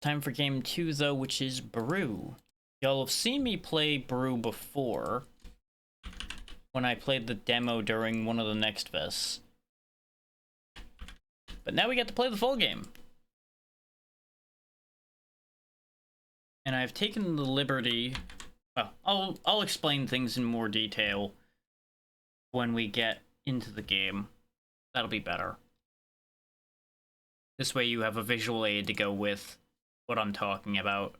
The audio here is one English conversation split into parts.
Time for game 2, though, which is Brew. Y'all have seen me play Brew before, when I played the demo during one of the Next Fests. But now we get to play the full game. And I've taken the liberty... Well, I'll explain things in more detail when we get into the game. That'll be better. This way you have a visual aid to go with what I'm talking about.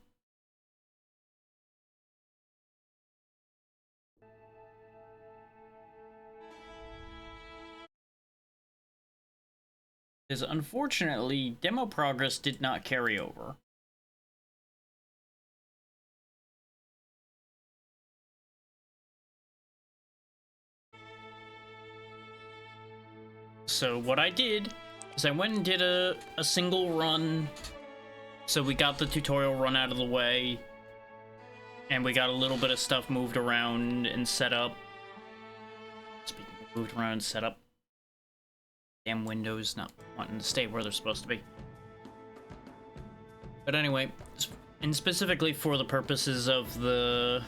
Because unfortunately, demo progress did not carry over. So what I did is I went and did a single run. So we got the tutorial run out of the way. And we got a little bit of stuff moved around and set up. Speaking of moved around and set up. Damn Windows not wanting to stay where they're supposed to be. But anyway, and specifically for the purposes of the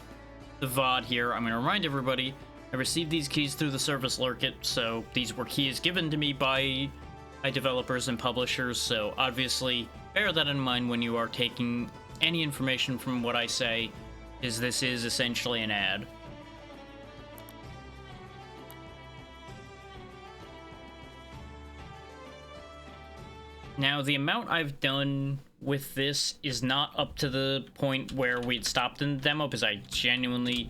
VOD here, I'm going to remind everybody I received these keys through the service Lurkit, so these were keys given to me by developers and publishers, so obviously bear that in mind when you are taking any information from what I say, as this is essentially an ad. Now, the amount I've done with this is not up to the point where we'd stopped in the demo, because I genuinely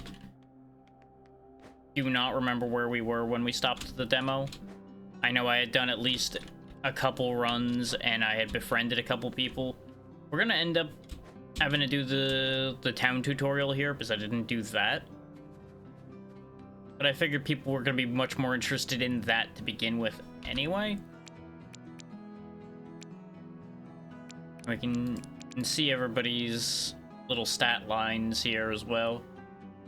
do not remember where we were when we stopped the demo. I know I had done at least a couple runs, and I had befriended a couple people. We're gonna end up having to do the town tutorial here, because I didn't do that. But I figured people were gonna be much more interested in that to begin with anyway. We can see everybody's little stat lines here as well.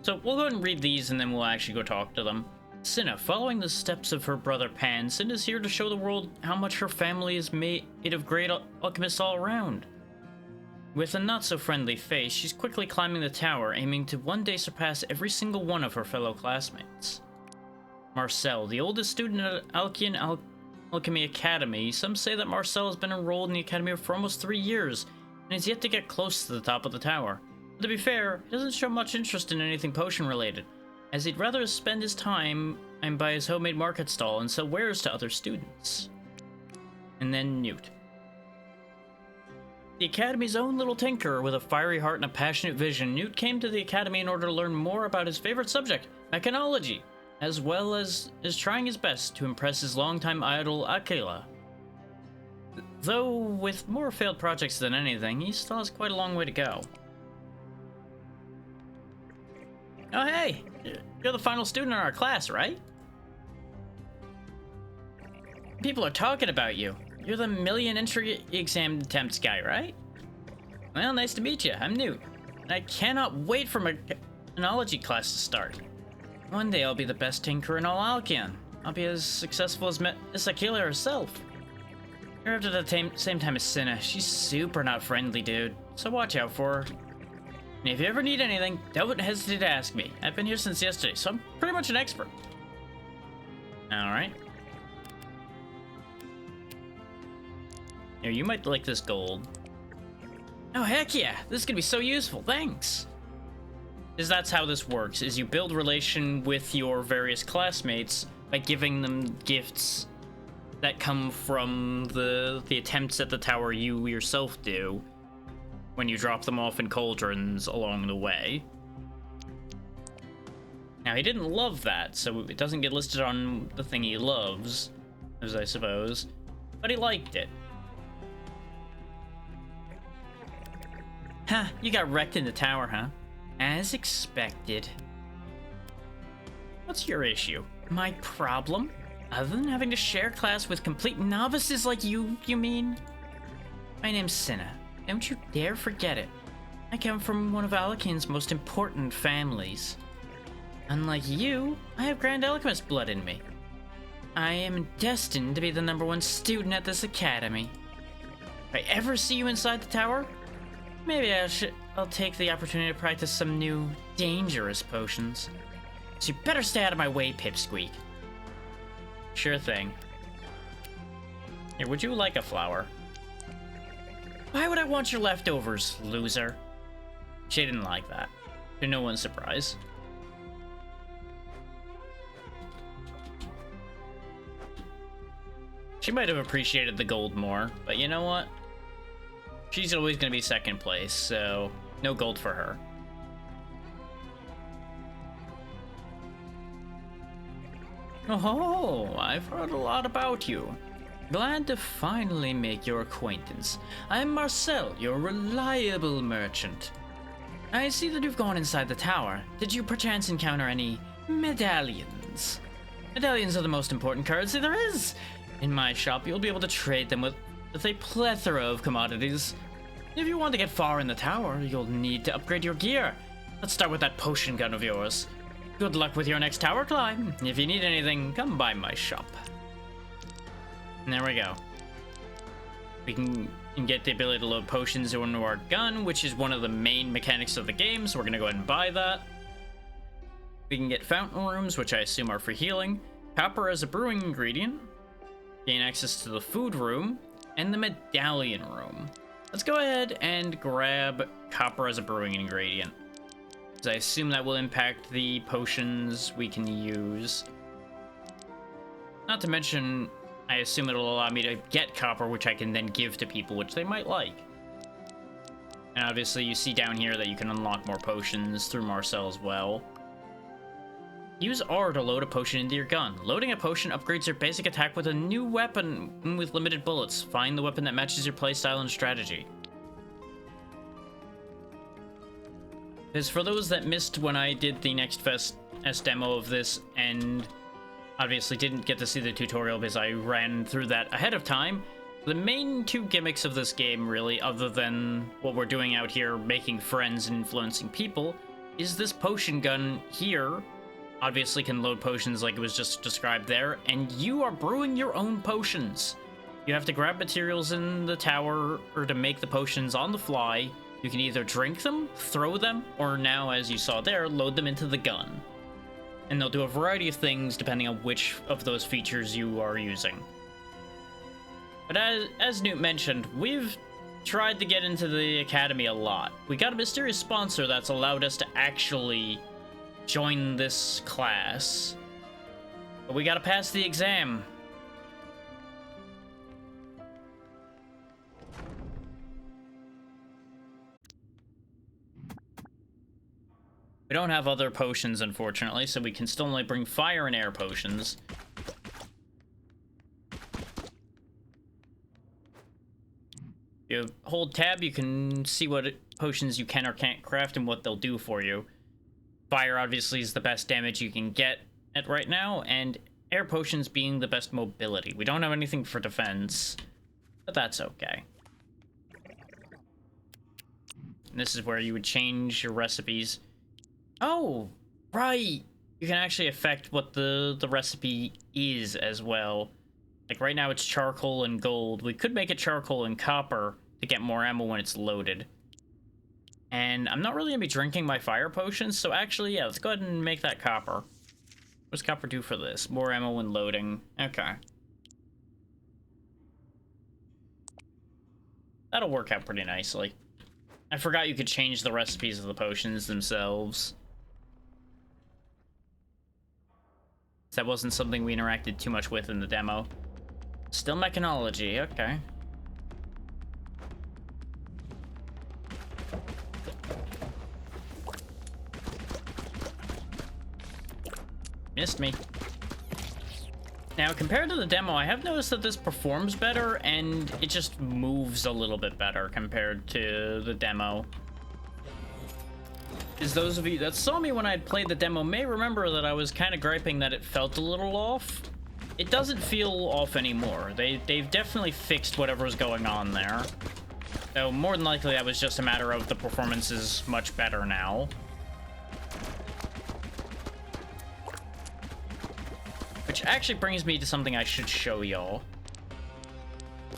So we'll go ahead and read these and then we'll actually go talk to them. Cinna, following the steps of her brother Pan, Cinna's here to show the world how much her family is made of great alchemists all around. With a not-so-friendly face, she's quickly climbing the tower, aiming to one day surpass every single one of her fellow classmates. Marcel, the oldest student at Alkian Alchemy Academy. Some say that Marcel has been enrolled in the academy for almost 3 years, and is yet to get close to the top of the tower. But to be fair, he doesn't show much interest in anything potion-related, as he'd rather spend his time and buy his homemade market stall and sell wares to other students. And then Newt. The Academy's own little tinkerer with a fiery heart and a passionate vision, Newt came to the Academy in order to learn more about his favorite subject, mechanology, as well as trying his best to impress his longtime idol, Akela. Though with more failed projects than anything, he still has quite a long way to go. Oh hey! You're the final student in our class, right? People are talking about you. You're the million entry exam attempts guy, right? Well, nice to meet you. I'm Newt. And I cannot wait for my mechanology class to start. One day I'll be the best tinkerer in all Alkion. I'll be as successful as Akela herself. You're up to the same time as Cinna. She's super not friendly, dude. So watch out for her. And if you ever need anything, don't hesitate to ask me. I've been here since yesterday, so I'm pretty much an expert. Alright. You might like this gold. Oh, heck yeah! This is gonna be so useful, thanks! Because that's how this works, is you build relation with your various classmates by giving them gifts that come from the attempts at the tower you yourself do when you drop them off in cauldrons along the way. Now, he didn't love that, so it doesn't get listed on the thing he loves, as I suppose, but he liked it. Huh, you got wrecked in the tower, huh? As expected. What's your issue? My problem? Other than having to share class with complete novices like you mean? My name's Cinna. Don't you dare forget it. I come from one of Alkian's most important families. Unlike you, I have Grand Alchemist blood in me. I am destined to be the #1 student at this academy. If I ever see you inside the tower, Maybe I'll take the opportunity to practice some new, dangerous potions. So you better stay out of my way, Pipsqueak. Sure thing. Here, would you like a flower? Why would I want your leftovers, loser? She didn't like that. To no one's surprise. She might have appreciated the gold more, but you know what? She's always gonna be second place, so no gold for her. Oh, I've heard a lot about you. Glad to finally make your acquaintance. I'm Marcel, your reliable merchant. I see that you've gone inside the tower. Did you perchance encounter any medallions? Medallions are the most important currency there is. In my shop, you'll be able to trade them with a plethora of commodities. If you want to get far in the tower, you'll need to upgrade your gear. Let's start with that potion gun of yours. Good luck with your next tower climb. If you need anything, come by my shop. And there we go. We can get the ability to load potions into our gun, which is one of the main mechanics of the game, so we're gonna go ahead and buy that. We can get fountain rooms, which I assume are for healing. Copper as a brewing ingredient. Gain access to the food room and the medallion room. Let's go ahead and grab copper as a brewing ingredient, because I assume that will impact the potions we can use. Not to mention, I assume it'll allow me to get copper, which I can then give to people, which they might like. And obviously you see down here that you can unlock more potions through Marcel as well. Use R to load a potion into your gun. Loading a potion upgrades your basic attack with a new weapon with limited bullets. Find the weapon that matches your playstyle and strategy. Because for those that missed when I did the Next Fest S demo of this and obviously didn't get to see the tutorial because I ran through that ahead of time, the main two gimmicks of this game, really, other than what we're doing out here, making friends and influencing people, is this potion gun here. Obviously can load potions like it was just described there, and you are brewing your own potions. You have to grab materials in the tower or to make the potions on the fly. You can either drink them, throw them, or now, as you saw there, load them into the gun. And they'll do a variety of things depending on which of those features you are using. But as Newt mentioned, we've tried to get into the academy a lot. We got a mysterious sponsor that's allowed us to actually join this class. But we gotta pass the exam. We don't have other potions, unfortunately, so we can still only bring fire and air potions. If you hold tab, you can see what potions you can or can't craft and what they'll do for you. Fire, obviously, is the best damage you can get at right now, and air potions being the best mobility. We don't have anything for defense, but that's okay. And this is where you would change your recipes. Oh, right! You can actually affect what the recipe is as well. Like right now it's charcoal and gold. We could make it charcoal and copper to get more ammo when it's loaded. And I'm not really gonna be drinking my fire potions, so actually, yeah, let's go ahead and make that copper. What does copper do for this? More ammo when loading. Okay. That'll work out pretty nicely. I forgot you could change the recipes of the potions themselves. That wasn't something we interacted too much with in the demo. Still mechanology, okay. Missed me. Now, compared to the demo, I have noticed that this performs better, and it just moves a little bit better compared to the demo. As those of you that saw me when I played the demo may remember that I was kind of griping that it felt a little off. It doesn't feel off anymore. They've definitely fixed whatever's going on there. So more than likely that was just a matter of the performance is much better now. Which actually brings me to something I should show y'all.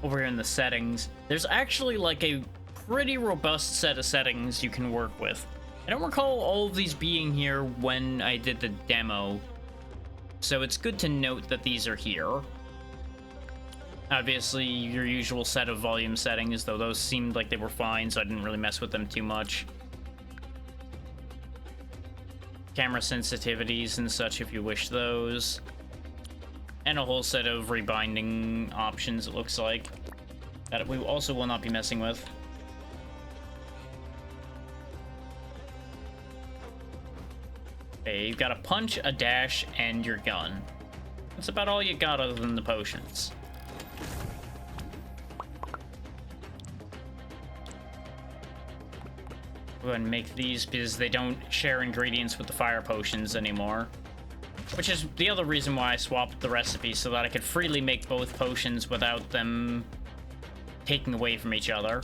Over here in the settings, there's actually like a pretty robust set of settings you can work with. I don't recall all of these being here when I did the demo, so it's good to note that these are here. Obviously, your usual set of volume settings, though those seemed like they were fine, so I didn't really mess with them too much. Camera sensitivities and such if you wish those. And a whole set of rebinding options, it looks like, that we also will not be messing with. Okay, you've got a punch, a dash, and your gun. That's about all you got other than the potions. Go ahead and make these because they don't share ingredients with the fire potions anymore. Which is the other reason why I swapped the recipe, so that I could freely make both potions without them taking away from each other.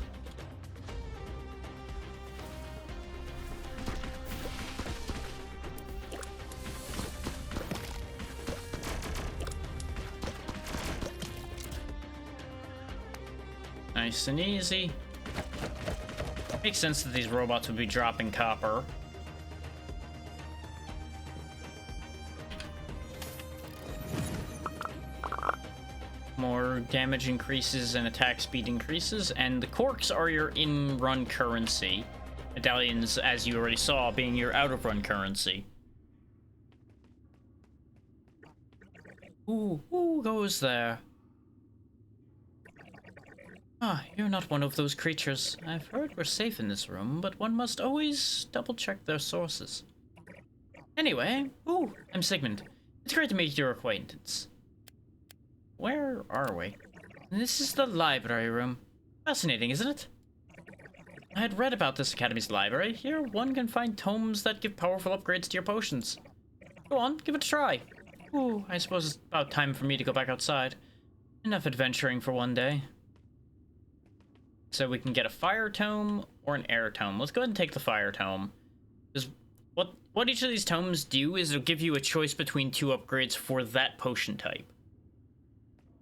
Nice and easy. Makes sense that these robots would be dropping copper. More damage increases and attack speed increases, and the corks are your in-run currency. Medallions, as you already saw, being your out-of-run currency. Ooh, who goes there? Ah, you're not one of those creatures. I've heard we're safe in this room, but one must always double-check their sources. Anyway, I'm Sigmund. It's great to make your acquaintance. Where are we? This is the library room. Fascinating, isn't it? I had read about this academy's library. Here, one can find tomes that give powerful upgrades to your potions. Go on, give it a try. I suppose it's about time for me to go back outside. Enough adventuring for one day. So we can get a fire tome or an air tome. Let's go ahead and take the fire tome. Because what each of these tomes do is it'll give you a choice between two upgrades for that potion type.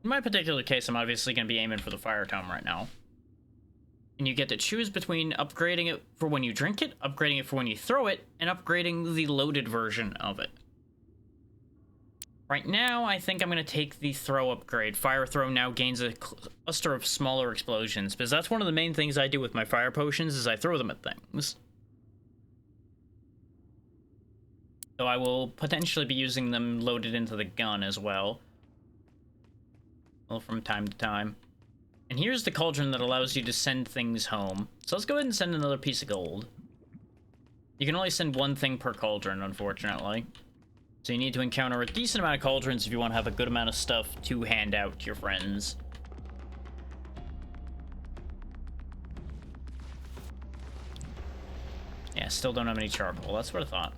In my particular case, I'm obviously going to be aiming for the fire tome right now. And you get to choose between upgrading it for when you drink it, upgrading it for when you throw it, and upgrading the loaded version of it. Right now, I think I'm going to take the throw upgrade. Fire throw now gains a cluster of smaller explosions, because that's one of the main things I do with my fire potions, is I throw them at things. So I will potentially be using them loaded into the gun as well. Well, from time to time. And here's the cauldron that allows you to send things home. So let's go ahead and send another piece of gold. You can only send one thing per cauldron, unfortunately. So you need to encounter a decent amount of cauldrons if you want to have a good amount of stuff to hand out to your friends. Yeah, still don't have any charcoal. That's what I thought.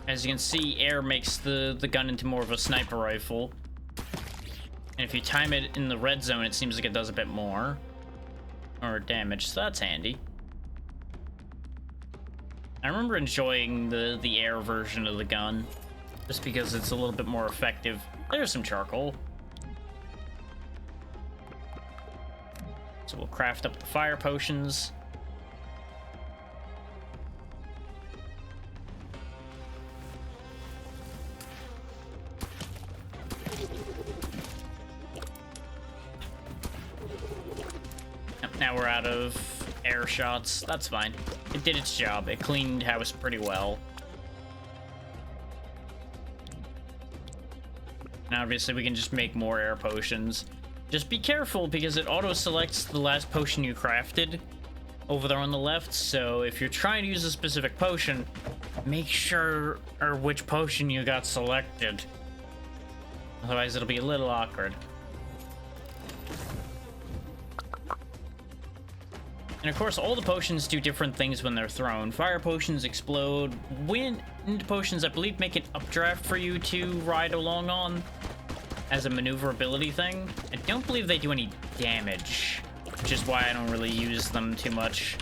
As you can see, air makes the gun into more of a sniper rifle. And if you time it in the red zone, it seems like it does a bit more. Or damage, so that's handy. I remember enjoying the air version of the gun, just because it's a little bit more effective. There's some charcoal. So we'll craft up the fire potions. Now we're out of air shots. That's fine. It did its job. It cleaned house pretty well. Now obviously we can just make more air potions. Just be careful because it auto-selects the last potion you crafted over there on the left. So if you're trying to use a specific potion, make sure which potion you got selected. Otherwise it'll be a little awkward. And of course, all the potions do different things when they're thrown. Fire potions explode. Wind potions, I believe, make an updraft for you to ride along on as a maneuverability thing. I don't believe they do any damage, which is why I don't really use them too much.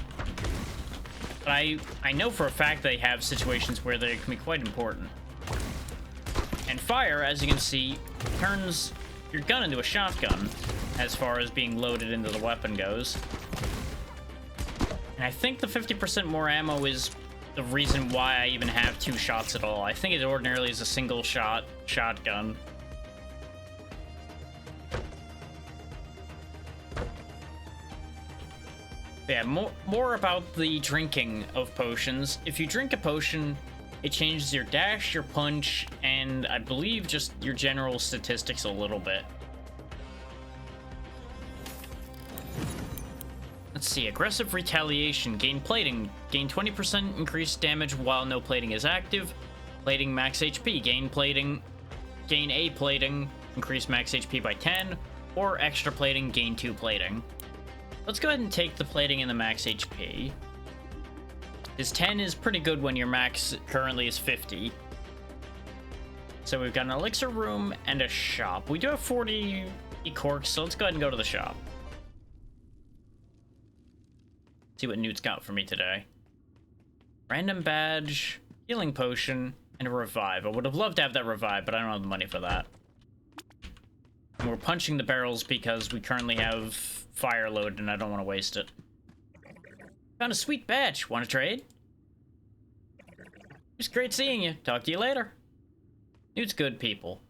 But I know for a fact they have situations where they can be quite important. And And fire, as you can see, turns your gun into a shotgun as far as being loaded into the weapon goes. And I think the 50% more ammo is the reason why I even have 2 shots at all. I think it ordinarily is a single shot shotgun. Yeah, more about the drinking of potions. If you drink a potion, it changes your dash, your punch, and I believe just your general statistics a little bit. Let's see, aggressive retaliation, gain plating, gain 20% increased damage while no plating is active, plating max HP, gain plating, gain a plating, increase max HP by 10, or extra plating, gain 2 plating. Let's go ahead and take the plating and the max HP. His 10 is pretty good when your max currently is 50. So we've got an elixir room and a shop. We do have 40 corks, so let's go ahead and go to the shop. See what Newt's got for me today. Random badge, healing potion, and a revive. I would have loved to have that revive, but I don't have the money for that. And we're punching the barrels because we currently have fire load and I don't want to waste it. Found a sweet badge. Want to trade? It's great seeing you. Talk to you later. Newt's good people.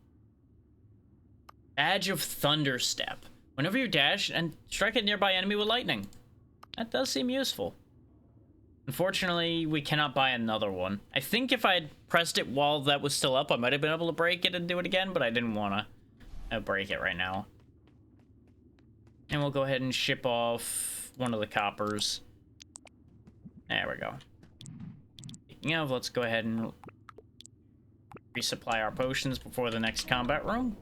Badge of Thunderstep. Whenever you dash and strike a nearby enemy with lightning. That does seem useful. Unfortunately, we cannot buy another one. I think if I had pressed it while that was still up, I might have been able to break it and do it again, but I didn't want to break it right now. And we'll go ahead and ship off one of the coppers. There we go. Speaking of, let's go ahead and resupply our potions before the next combat room.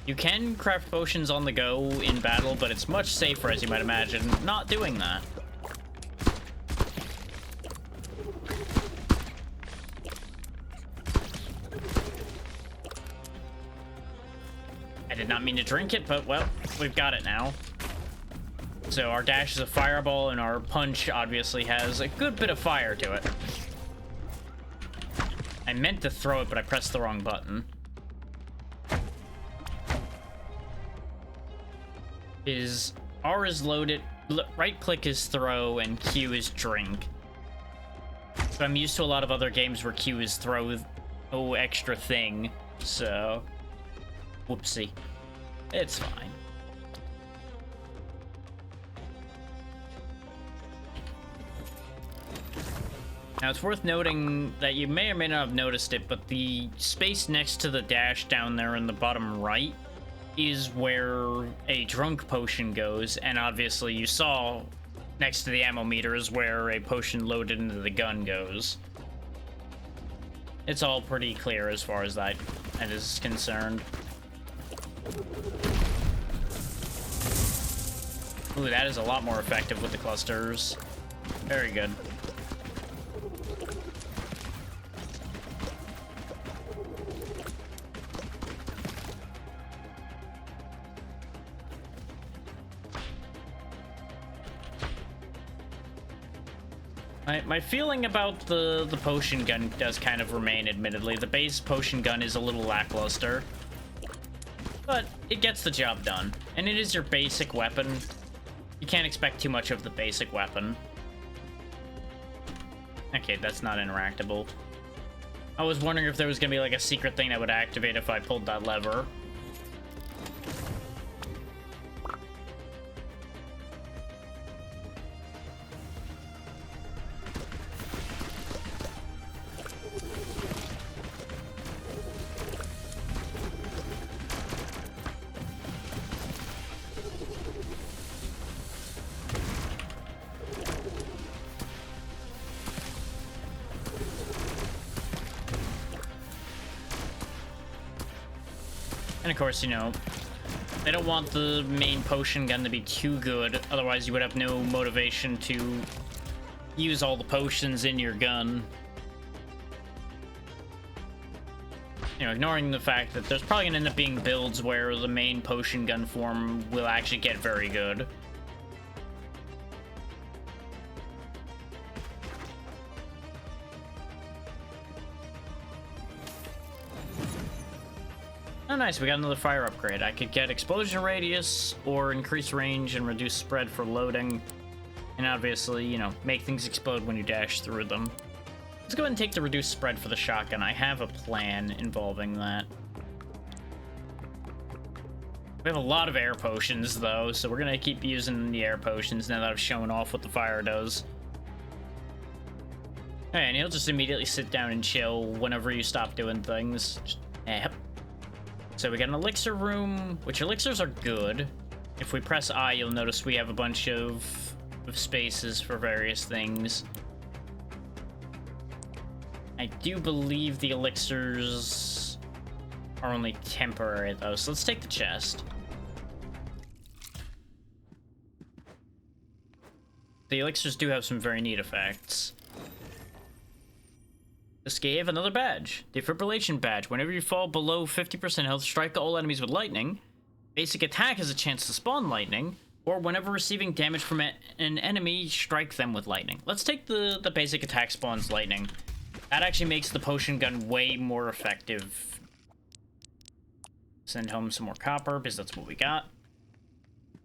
You can craft potions on the go in battle, but it's much safer, as you might imagine, not doing that. I did not mean to drink it, but, well, we've got it now. So our dash is a fireball, and our punch obviously has a good bit of fire to it. I meant to throw it, but I pressed the wrong button. R is loaded, right click is throw, and Q is drink. So I'm used to a lot of other games where Q is throw with no extra thing, so whoopsie. It's fine. Now it's worth noting that you may or may not have noticed it, but the space next to the dash down there in the bottom right is where a drunk potion goes, and obviously you saw next to the ammo meter is where a potion loaded into the gun goes. It's all pretty clear as far as that is concerned. Ooh, that is a lot more effective with the clusters. Very good. My feeling about the potion gun does kind of remain, admittedly. The base potion gun is a little lackluster, but it gets the job done. And it is your basic weapon. You can't expect too much of the basic weapon. Okay, that's not interactable. I was wondering if there was gonna be like a secret thing that would activate if I pulled that lever. And of course, you know, they don't want the main potion gun to be too good, otherwise you would have no motivation to use all the potions in your gun. You know, ignoring the fact that there's probably gonna end up being builds where the main potion gun form will actually get very good. Oh, nice. We got another fire upgrade. I could get explosion radius or increase range and reduce spread for loading. And obviously, you know, make things explode when you dash through them. Let's go ahead and take the reduced spread for the shotgun. I have a plan involving that. We have a lot of air potions, though, so we're going to keep using the air potions now that I've shown off what the fire does. Okay, and he'll just immediately sit down and chill whenever you stop doing things. Yep. So we got an elixir room, which elixirs are good. If we press I, you'll notice we have a bunch of spaces for various things. I do believe the elixirs are only temporary, though, so let's take the chest. The elixirs do have some very neat effects. This gave another badge. Defibrillation badge. Whenever you fall below 50% health, strike all enemies with lightning. Basic attack has a chance to spawn lightning. Or whenever receiving damage from an enemy, strike them with lightning. Let's take the basic attack spawns lightning. That actually makes the potion gun way more effective. Send home some more copper, because that's what we got.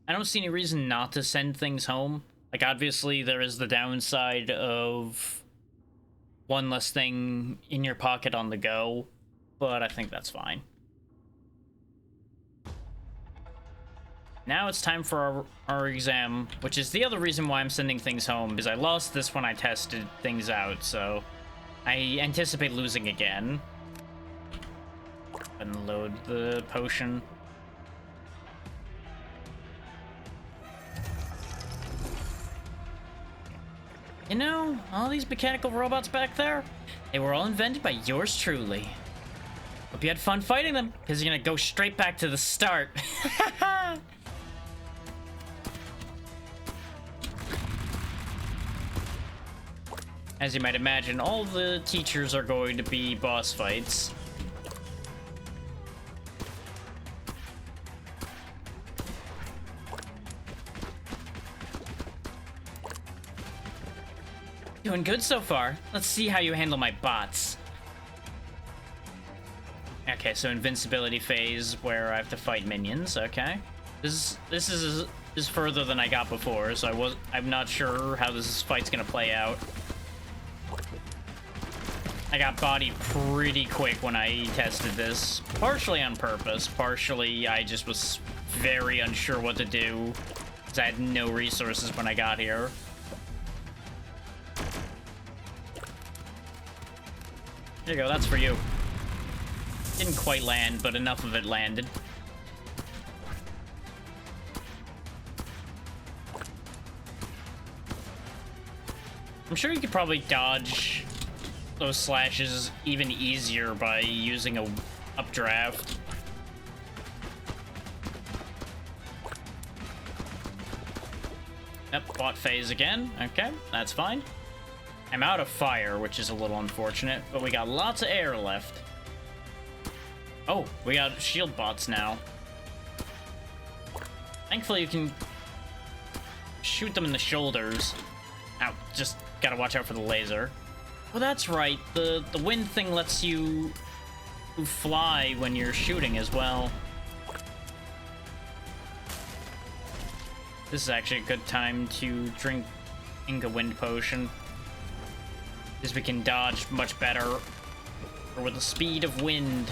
I don't see any reason not to send things home. Like, obviously, there is the downside of one less thing in your pocket on the go, but I think that's fine. Now it's time for our exam, which is the other reason why I'm sending things home, because I lost this when I tested things out, so I anticipate losing again. And load the potion. You know, all these mechanical robots back there, they were all invented by yours truly. Hope you had fun fighting them, because you're gonna go straight back to the start. As you might imagine, all the teachers are going to be boss fights. Doing good so far. Let's see how you handle my bots. Okay, so invincibility phase where I have to fight minions. Okay, this is further than I got before, so I'm not sure how this fight's gonna play out. I got bodied pretty quick when I tested this, partially on purpose, partially I just was very unsure what to do because I had no resources when I got here. There you go, that's for you. Didn't quite land, but enough of it landed. I'm sure you could probably dodge those slashes even easier by using a updraft. Yep, bot phase again. Okay, that's fine. I'm out of fire, which is a little unfortunate, but we got lots of air left. Oh, we got shield bots now. Thankfully, you can shoot them in the shoulders. Ow, just gotta watch out for the laser. Well, that's right. The wind thing lets you fly when you're shooting as well. This is actually a good time to drink a wind potion, because we can dodge much better or with the speed of wind.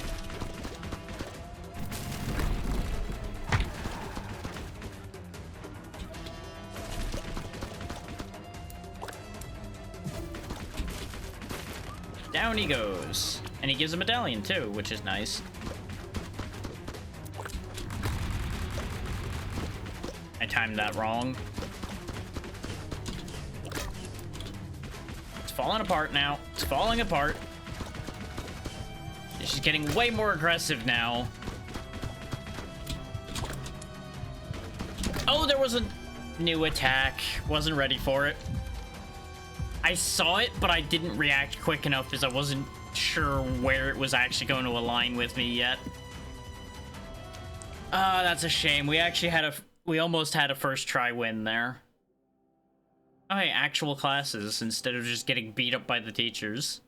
Down he goes. And he gives a medallion too, which is nice. I timed that wrong. It's falling apart now. It's falling apart. She's getting way more aggressive now. Oh, there was a new attack. Wasn't ready for it. I saw it, but I didn't react quick enough because I wasn't sure where it was actually going to align with me yet. Ah, that's a shame. We almost had a first try win there. Oh, hey, actual classes instead of just getting beat up by the teachers.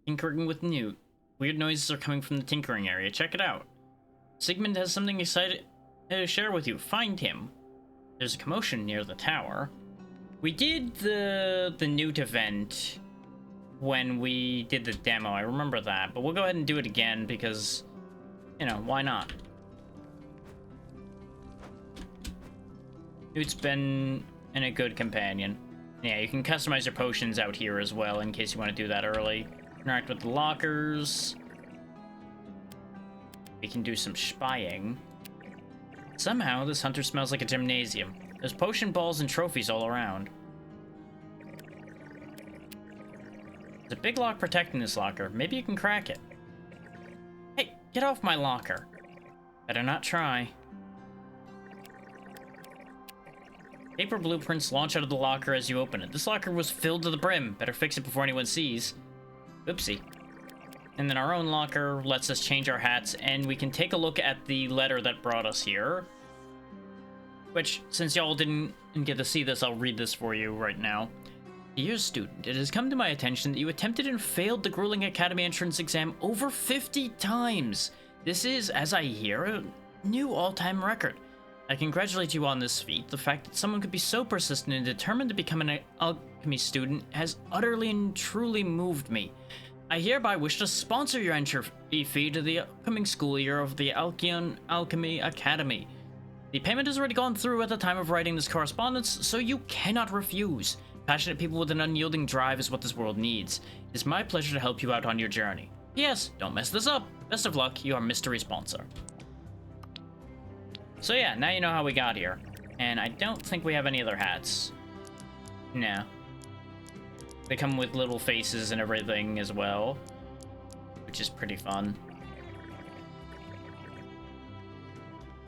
Tinkering with Newt. Weird noises are coming from the tinkering area. Check it out. Sigmund has something excited to share with you. Find him. There's a commotion near the tower. We did the Newt event when we did the demo. I remember that, but we'll go ahead and do it again because, you know, why not? Newt's been a good companion. Yeah, you can customize your potions out here as well in case you want to do that early. Interact with the lockers. We can do some spying. Somehow, this hunter smells like a gymnasium. There's potion balls and trophies all around. There's a big lock protecting this locker. Maybe you can crack it. Hey, get off my locker. Better not try. Paper blueprints launch out of the locker as you open it. This locker was filled to the brim. Better fix it before anyone sees. Oopsie. And then our own locker lets us change our hats, and we can take a look at the letter that brought us here. Which, since y'all didn't get to see this, I'll read this for you right now. Dear student, it has come to my attention that you attempted and failed the grueling academy entrance exam over 50 times. This is, as I hear, a new all-time record. I congratulate you on this feat. The fact that someone could be so persistent and determined to become an alchemy student has utterly and truly moved me. I hereby wish to sponsor your entry fee to the upcoming school year of the Alkion Alchemy Academy. The payment has already gone through at the time of writing this correspondence, so you cannot refuse. Passionate people with an unyielding drive is what this world needs. It is my pleasure to help you out on your journey. P.S. Don't mess this up. Best of luck, your mystery sponsor. So yeah, now you know how we got here. And I don't think we have any other hats. No. They come with little faces and everything as well, which is pretty fun.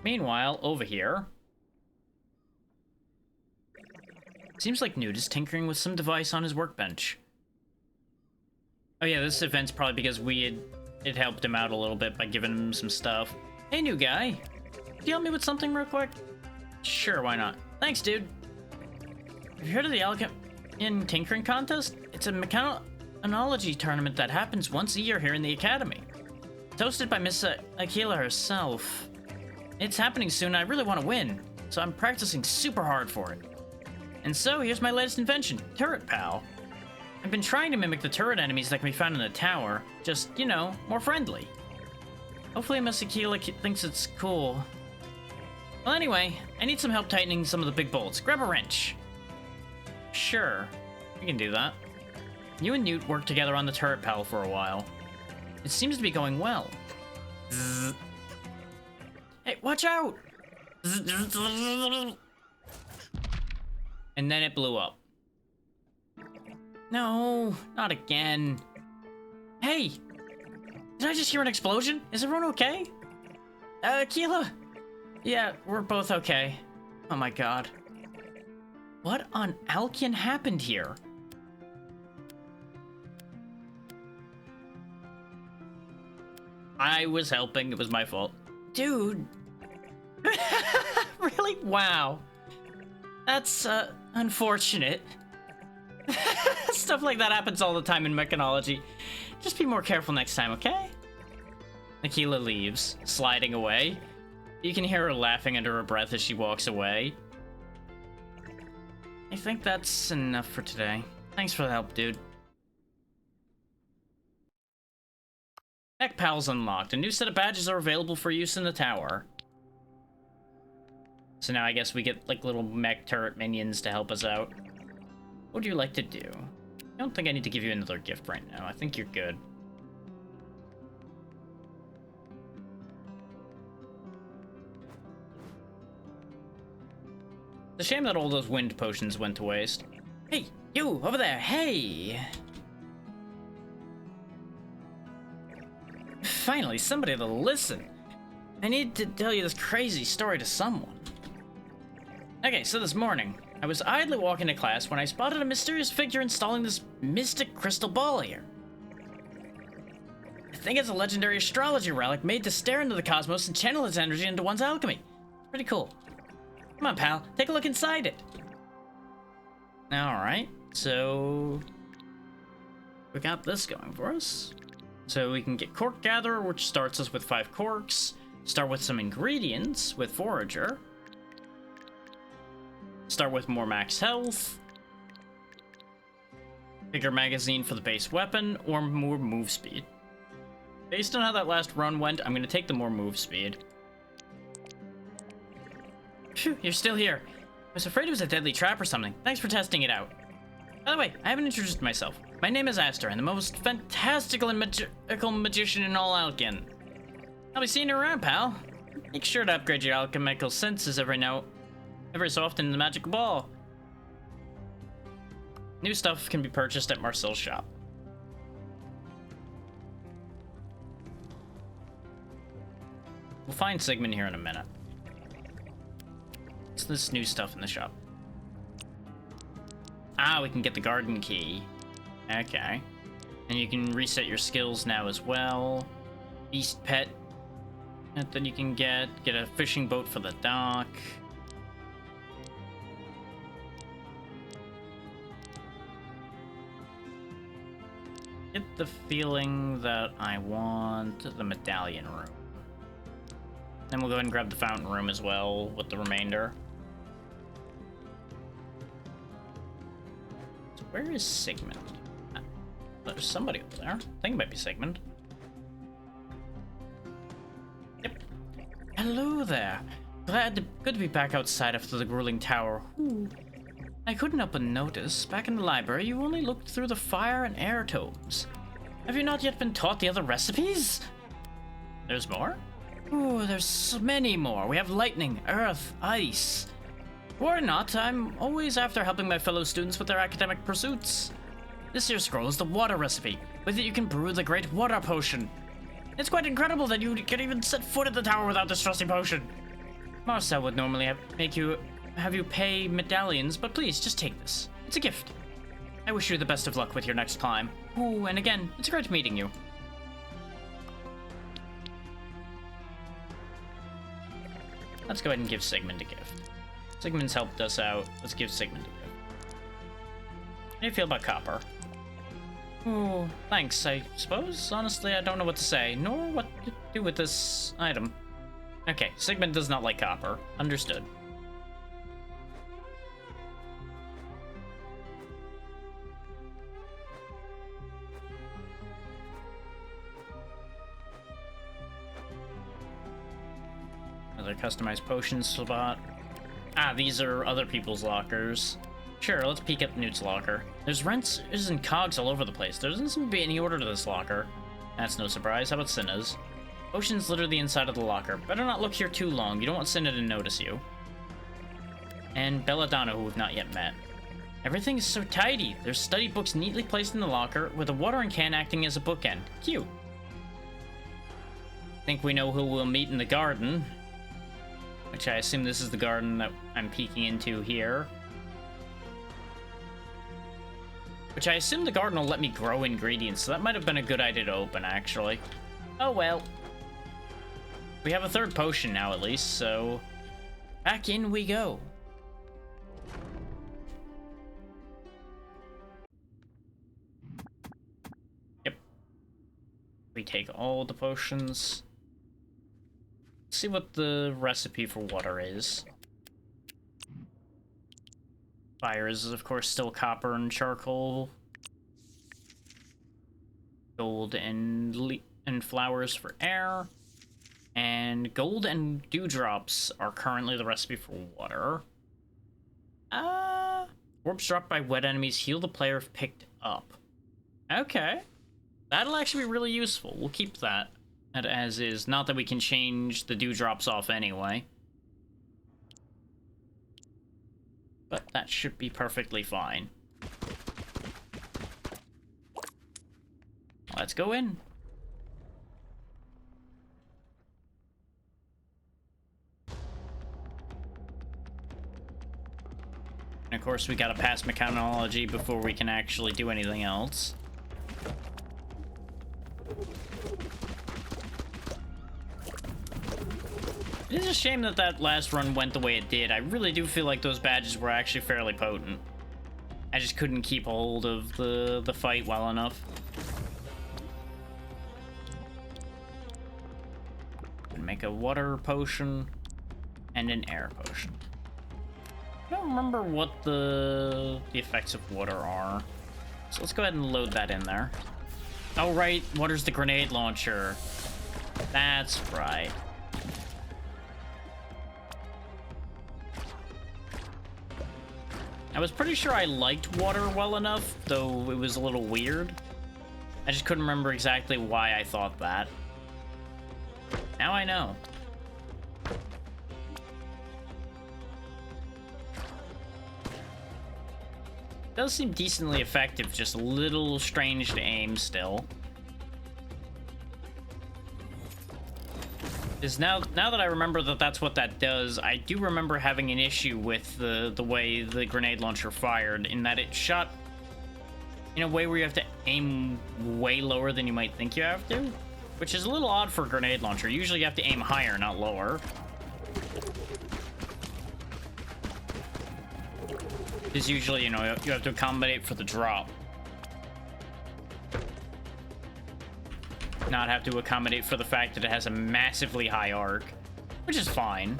Meanwhile, over here, seems like Newt is tinkering with some device on his workbench. Oh yeah, this event's probably because it helped him out a little bit by giving him some stuff. Hey, new guy. Could you help me with something real quick? Sure, why not? Thanks, dude. Have you heard of the Alchemy Tinkering Contest? It's a mechanology tournament that happens once a year here in the Academy. It's hosted by Miss Akila herself. It's happening soon, and I really want to win, so I'm practicing super hard for it. And so, here's my latest invention, Turret Pal. I've been trying to mimic the turret enemies that can be found in the tower, just, you know, more friendly. Hopefully Miss Akila thinks it's cool. Well, anyway, I need some help tightening some of the big bolts. Grab a wrench. Sure, we can do that. You and Newt worked together on the Turret Pal for a while. It seems to be going well. Zzz. Hey, watch out! And then it blew up. No, not again. Hey! Did I just hear an explosion? Is everyone okay? Keela? Yeah, we're both okay. Oh my god. What on Alkion happened here? I was helping, it was my fault. Dude. Really? Wow. That's, unfortunate. Stuff like that happens all the time in mechanology. Just be more careful next time, okay? Akila leaves, sliding away. You can hear her laughing under her breath as she walks away. I think that's enough for today. Thanks for the help, dude. Mech Pal's unlocked. A new set of badges are available for use in the tower. So now I guess we get, like, little mech turret minions to help us out. What would you like to do? I don't think I need to give you another gift right now. I think you're good. It's a shame that all those wind potions went to waste. Hey, you, over there, hey! Finally, somebody to listen. I need to tell you this crazy story to someone. Okay, so this morning, I was idly walking to class when I spotted a mysterious figure installing this mystic crystal ball here. I think it's a legendary astrology relic made to stare into the cosmos and channel its energy into one's alchemy. It's pretty cool. Come on, pal, take a look inside it. Alright, so... we got this going for us. So we can get Cork Gatherer, which starts us with 5 corks. Start with some ingredients with Forager. Start with more max health. Bigger magazine for the base weapon, or more move speed. Based on how that last run went, I'm going to take the more move speed. Phew, you're still here. I was afraid it was a deadly trap or something. Thanks for testing it out. By the way, I haven't introduced myself. My name is Aster, and the most fantastical and magical magician in all Alkin. I'll be seeing you around, pal. Make sure to upgrade your alchemical senses every so often in the magical ball. New stuff can be purchased at Marcel's shop. We'll find Sigmund here in a minute. What's this new stuff in the shop? Ah, we can get the garden key. Okay. And you can reset your skills now as well. Beast pet. And then you can get a fishing boat for the dock. Get the feeling that I want the medallion room. Then we'll go ahead and grab the fountain room as well with the remainder. So where is Sigmund? There's somebody over there. I think it might be Sigmund. Yep. Hello there. Good to be back outside after the grueling tower. Ooh. I couldn't help but notice, back in the library, you only looked through the fire and air tomes. Have you not yet been taught the other recipes? There's more? Ooh, there's so many more. We have lightning, earth, ice. Or not, I'm always after helping my fellow students with their academic pursuits. This here scroll is the water recipe. With it you can brew the great water potion. It's quite incredible that you can even set foot at the tower without this trusty potion. Marcel would normally have you pay medallions, but please, just take this. It's a gift. I wish you the best of luck with your next climb. Ooh, and again, it's great meeting you. Let's go ahead and give Sigmund a gift. Sigmund's helped us out. Let's give Sigmund a gift. How do you feel about copper? Ooh, thanks, I suppose. Honestly, I don't know what to say, nor what to do with this item. Okay, Sigmund does not like copper. Understood. Another customized potion spot. Ah, these are other people's lockers. Sure, let's peek at Newt's locker. There's wrenches and cogs all over the place. There doesn't seem to be any order to this locker. That's no surprise. How about Cinna's? Potions litter the inside of the locker. Better not look here too long. You don't want Cinna to notice you. And Belladonna, who we've not yet met. Everything is so tidy. There's study books neatly placed in the locker, with a watering can acting as a bookend. Cute. Think we know who we'll meet in the garden. Which I assume this is the garden that I'm peeking into here. Which I assume the garden will let me grow ingredients, so that might have been a good idea to open, actually. Oh well. We have a third potion now, at least, so... back in we go. Yep. We take all the potions. Let's see what the recipe for water is. Fire is, of course, still copper and charcoal. Gold and flowers for air. And gold and dewdrops are currently the recipe for water. Orbs dropped by wet enemies heal the player if picked up. Okay. That'll actually be really useful. We'll keep that as is. Not that we can change the dewdrops off anyway. But that should be perfectly fine. Let's go in. And of course, we gotta pass mechanology before we can actually do anything else. It is a shame that that last run went the way it did. I really do feel like those badges were actually fairly potent. I just couldn't keep hold of the fight well enough. Make a water potion and an air potion. I don't remember what the effects of water are. So let's go ahead and load that in there. Oh, right. Water's the grenade launcher. That's right. I was pretty sure I liked water well enough, though it was a little weird. I just couldn't remember exactly why I thought that. Now I know. Does seem decently effective, just a little strange to aim still. Is now that I remember that that's what that does, I do remember having an issue with the way the grenade launcher fired, in that it shot in a way where you have to aim way lower than you might think you have to, which is a little odd for a grenade launcher. Usually you have to aim higher, not lower. Because usually, you know, you have to accommodate for the drop. Not have to accommodate for the fact that it has a massively high arc, which is fine.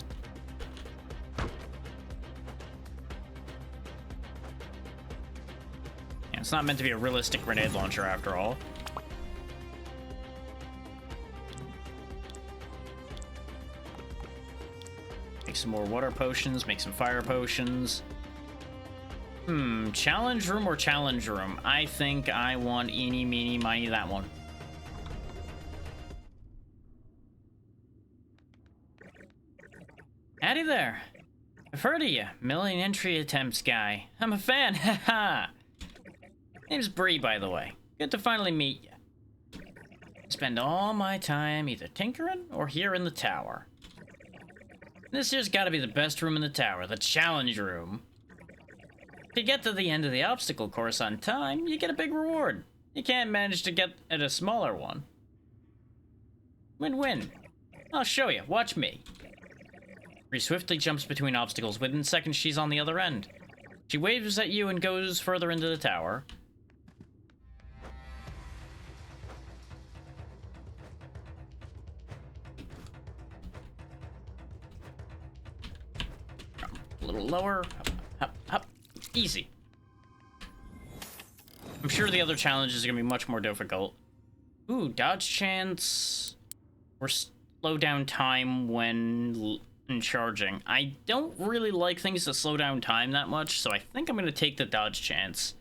Yeah, it's not meant to be a realistic grenade launcher after all. Make some more water potions, make some fire potions. Challenge room or challenge room? I think I want eeny, meeny, miny, that one. Howdy there. I've heard of you, million entry attempts guy. I'm a fan, haha. Name's Brew, by the way. Good to finally meet you. Spend all my time either tinkering or here in the tower. This here's gotta be the best room in the tower, the challenge room. If you get to the end of the obstacle course on time, you get a big reward. You can't manage to get at a smaller one. Win-win. I'll show you, watch me. Bree swiftly jumps between obstacles. Within seconds, she's on the other end. She waves at you and goes further into the tower. A little lower. Up, up, up. Easy. I'm sure the other challenges are going to be much more difficult. Ooh, dodge chance. Or slow down time when charging. I don't really like things that slow down time that much, so I think I'm going to take the dodge chance.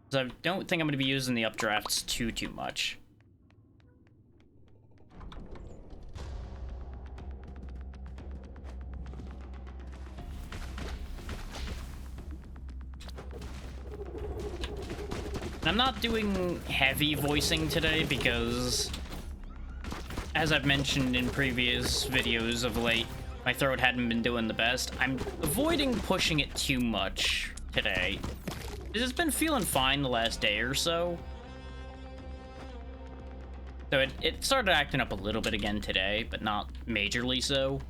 Because I don't think I'm going to be using the updrafts too much. And I'm not doing heavy voicing today because, as I've mentioned in previous videos of late, my throat hadn't been doing the best. I'm avoiding pushing it too much today, because it's been feeling fine the last day or so. So it started acting up a little bit again today, but not majorly so.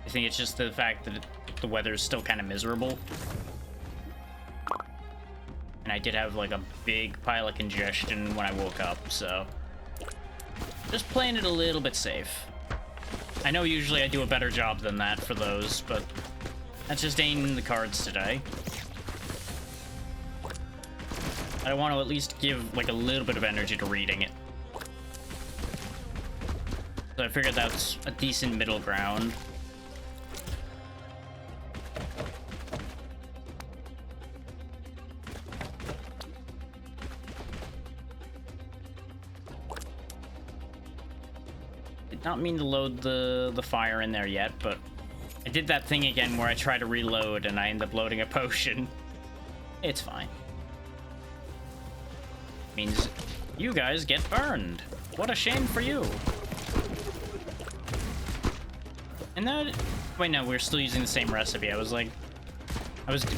I think it's just the fact that the weather's still kind of miserable. And I did have like a big pile of congestion when I woke up, so just playing it a little bit safe. I know usually I do a better job than that for those, but that's just ain't in the cards today. I want to at least give like a little bit of energy to reading it. So I figured that's a decent middle ground. Not mean to load the fire in there yet, but I did that thing again where I try to reload and I end up loading a potion. It's fine. Means you guys get burned. What a shame for you. And that... Wait, no, we're still using the same recipe. I was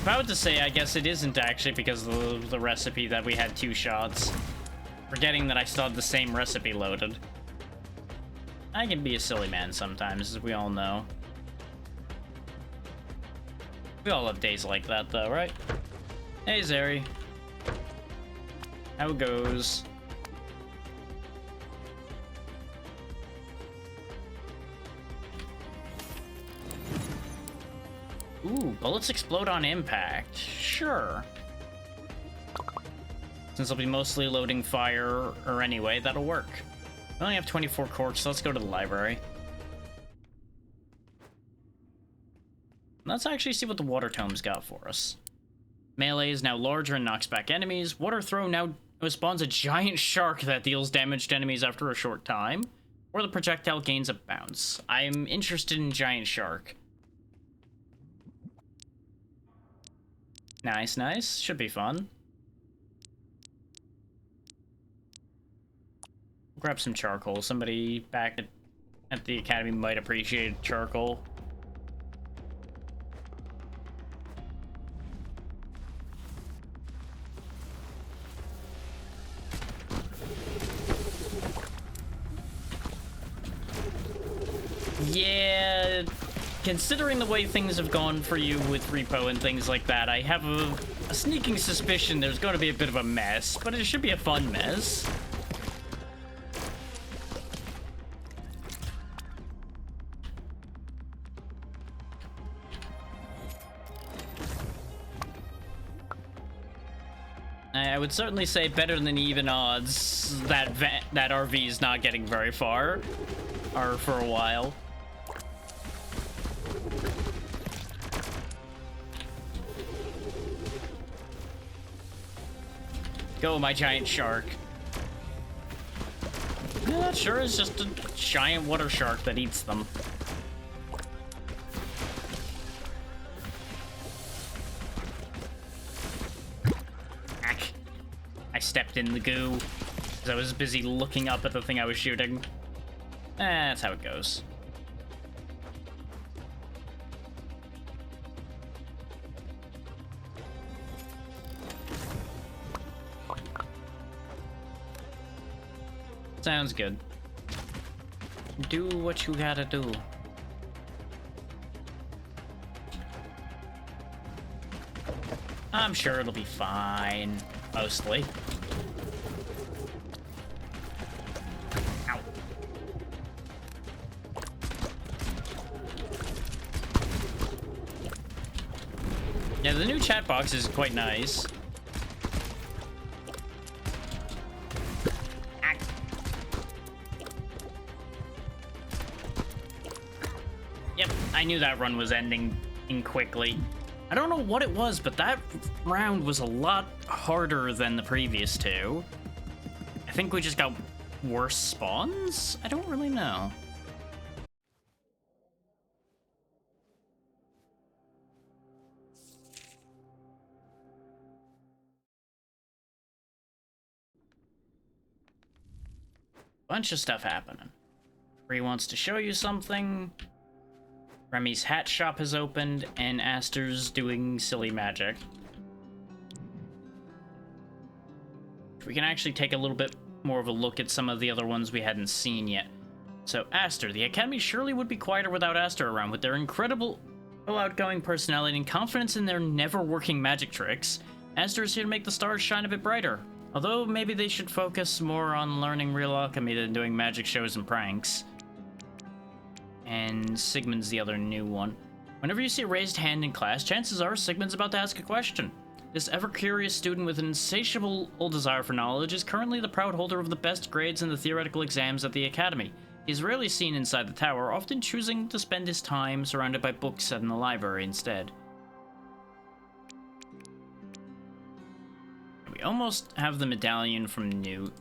about to say, I guess it isn't actually because of the recipe that we had 2 shots. Forgetting that I still had the same recipe loaded. I can be a silly man sometimes, as we all know. We all have days like that, though, right? Hey, Zeri. How it goes? Ooh, bullets explode on impact. Sure. Since I'll be mostly loading fire or anyway, that'll work. I only have 24 corks, so let's go to the library. Let's actually see what the water tome's got for us. Melee is now larger and knocks back enemies. Water throw now spawns a giant shark that deals damage to enemies after a short time. Or the projectile gains a bounce. I'm interested in giant shark. Nice, nice. Should be fun. Grab some charcoal. Somebody back at the academy might appreciate charcoal. Yeah, considering the way things have gone for you with repo and things like that, I have a sneaking suspicion there's going to be a bit of a mess, but it should be a fun mess. I would certainly say better than even odds that RV is not getting very far, or for a while. Go, my giant shark. Yeah, that sure is just a giant water shark that eats them. I stepped in the goo because I was busy looking up at the thing I was shooting. That's how it goes. Sounds good. Do what you gotta do. I'm sure it'll be fine, mostly. Ow. Yeah, the new chat box is quite nice. Yep, I knew that run was ending quickly. I don't know what it was, but that round was a lot harder than the previous two. I think we just got worse spawns? I don't really know. Bunch of stuff happening. Bree wants to show you something. Remy's hat shop has opened, and Aster's doing silly magic. We can actually take a little bit more of a look at some of the other ones we hadn't seen yet. So, Aster. The Academy surely would be quieter without Aster around. With their incredible outgoing personality and confidence in their never-working magic tricks, Aster is here to make the stars shine a bit brighter. Although, maybe they should focus more on learning real alchemy than doing magic shows and pranks. And Sigmund's the other new one. Whenever you see a raised hand in class, chances are Sigmund's about to ask a question. This ever-curious student with an insatiable desire for knowledge is currently the proud holder of the best grades in the theoretical exams at the Academy. He is rarely seen inside the tower, often choosing to spend his time surrounded by books set in the library instead. We almost have the medallion from Newt.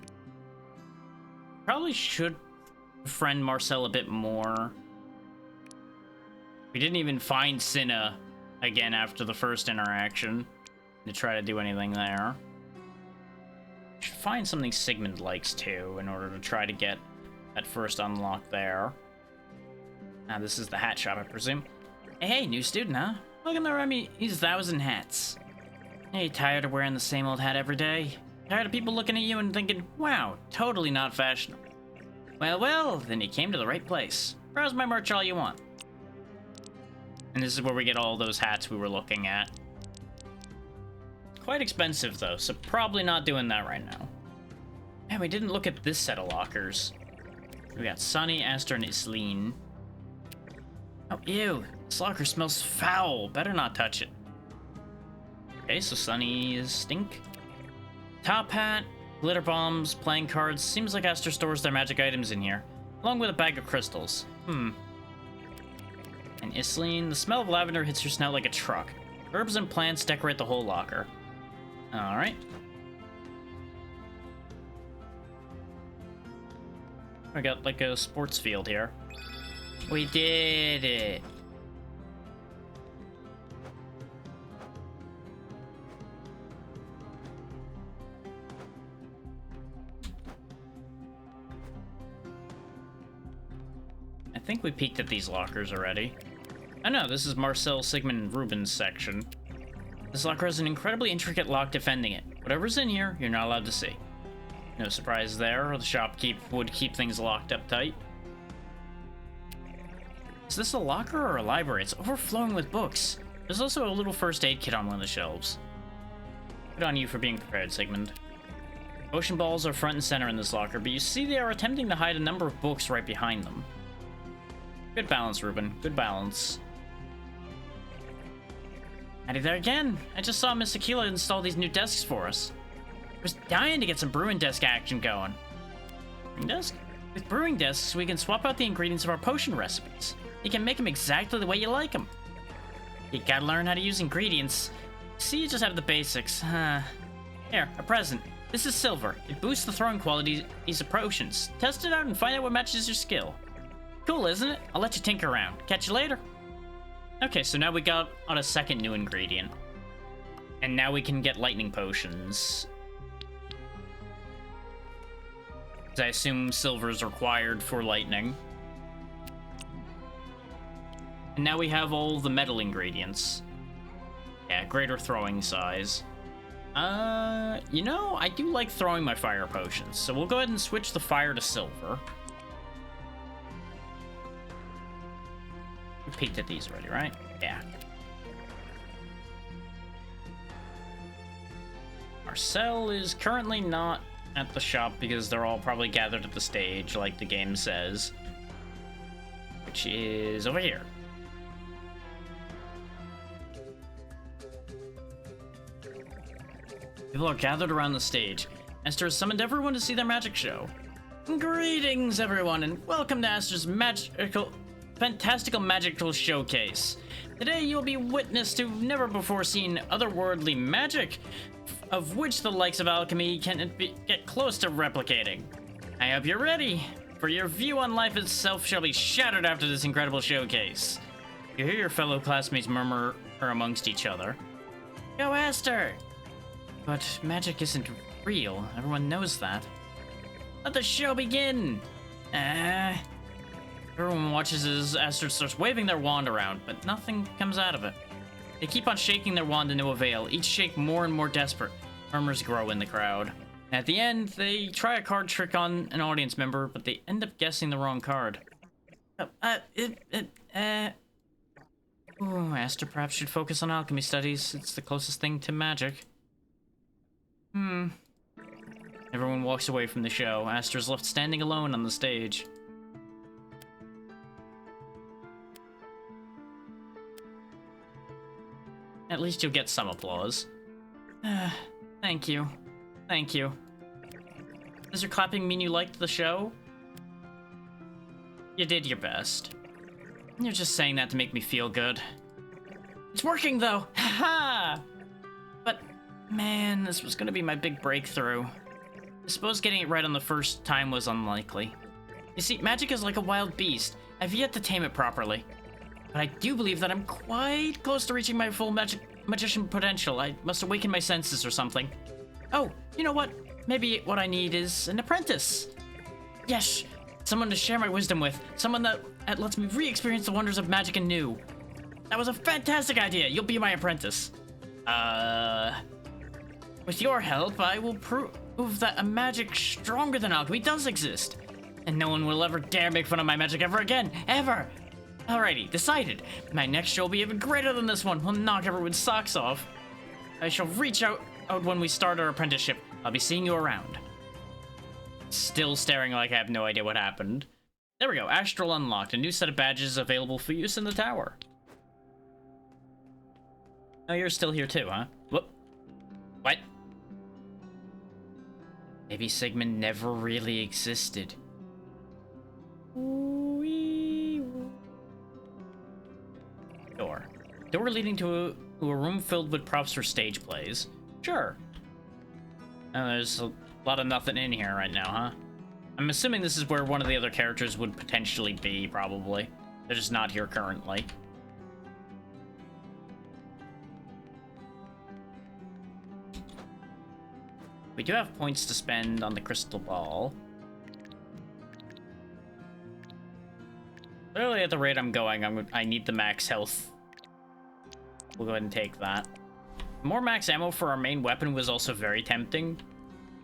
Probably should befriend Marcel a bit more. We didn't even find Cinna again after the first interaction to try to do anything there. Should find something Sigmund likes too in order to try to get that first unlock there. Now this is the hat shop, I presume. Hey, new student, huh? Look at Remy's 1,000 hats. Hey, tired of wearing the same old hat every day? Tired of people looking at you and thinking, wow, totally not fashionable. Well, then you came to the right place. Browse my merch all you want. And this is where we get all those hats we were looking at. quite expensive though, so probably not doing that right now. Man, we didn't look at this set of lockers. We got Sunny, Aster, and Isleen. Oh, ew. This locker smells foul. Better not touch it. Okay, so Sunny is stink. Top hat, glitter bombs, playing cards. Seems like Aster stores their magic items in here, along with a bag of crystals. And Isleen, the smell of lavender hits your snout like a truck. Herbs and plants decorate the whole locker. Alright. We got like a sports field here. We did it. I think we peeked at these lockers already. Oh no, this is Marcel, Sigmund, and Ruben's section. This locker has an incredibly intricate lock defending it. Whatever's in here, you're not allowed to see. No surprise there, the shopkeep would keep things locked up tight. Is this a locker or a library? It's overflowing with books. There's also a little first aid kit on one of the shelves. Good on you for being prepared, Sigmund. Ocean balls are front and center in this locker, but you see they are attempting to hide a number of books right behind them. Good balance, Ruben. Good balance. Howdy there again. I just saw Miss Aquila install these new desks for us. I was dying to get some brewing desk action going. Brewing desk? With brewing desks, we can swap out the ingredients of our potion recipes. You can make them exactly the way you like them. You gotta learn how to use ingredients. See, you just have the basics. Here, a present. This is silver. It boosts the throwing qualities of potions. Test it out and find out what matches your skill. Cool, isn't it? I'll let you tinker around. Catch you later. Okay, so now we got on a second new ingredient. And now we can get lightning potions. I assume silver is required for lightning. And now we have all the metal ingredients. Yeah, greater throwing size. You know, I do like throwing my fire potions, so we'll go ahead and switch the fire to silver. We peeked at these already, right? Yeah. Marcel is currently not at the shop because they're all probably gathered at the stage, like the game says. Which is over here. People are gathered around the stage. Aster has summoned everyone to see their magic show. Greetings, everyone, and welcome to Aster's fantastical magical showcase. Today you'll be witness to never before seen otherworldly magic, of which the likes of alchemy can get close to replicating. I hope you're ready, for your view on life itself shall be shattered after this incredible showcase. You hear your fellow classmates murmur amongst each other. Go Aster! But magic isn't real, everyone knows that. Let the show begin! Everyone watches as Aster starts waving their wand around, but nothing comes out of it. They keep on shaking their wand to no avail, each shake more and more desperate. Murmurs grow in the crowd. At the end, they try a card trick on an audience member, but they end up guessing the wrong card. Ooh, Aster perhaps should focus on alchemy studies. It's the closest thing to magic. Everyone walks away from the show. Aster's left standing alone on the stage. At least you'll get some applause. Thank you. Thank you. Does your clapping mean you liked the show? You did your best. You're just saying that to make me feel good. It's working, though! Ha-ha! But, man, this was gonna be my big breakthrough. I suppose getting it right on the first time was unlikely. You see, magic is like a wild beast. I've yet to tame it properly. But I do believe that I'm quite close to reaching my full magician potential. I must awaken my senses or something. Oh, you know what? Maybe what I need is an apprentice. Yes, someone to share my wisdom with. Someone that lets me re-experience the wonders of magic anew. That was a fantastic idea. You'll be my apprentice. With your help, I will prove that a magic stronger than alchemy does exist. And no one will ever dare make fun of my magic ever again. Ever! Alrighty, decided. My next show will be even greater than this one. We'll knock everyone's socks off. I shall reach out out when we start our apprenticeship. I'll be seeing you around. Still staring like I have no idea what happened. There we go. Astral unlocked. A new set of badges available for use in the tower. Oh, you're still here too, huh? Whoop. What? Maybe Sigmund never really existed. Door. Door leading to a room filled with props for stage plays. Sure. Oh, there's a lot of nothing in here right now, huh? I'm assuming this is where one of the other characters would potentially be, probably. They're just not here currently. We do have points to spend on the crystal ball. Clearly, at the rate I'm going, I need the max health. We'll go ahead and take that. More max ammo for our main weapon was also very tempting,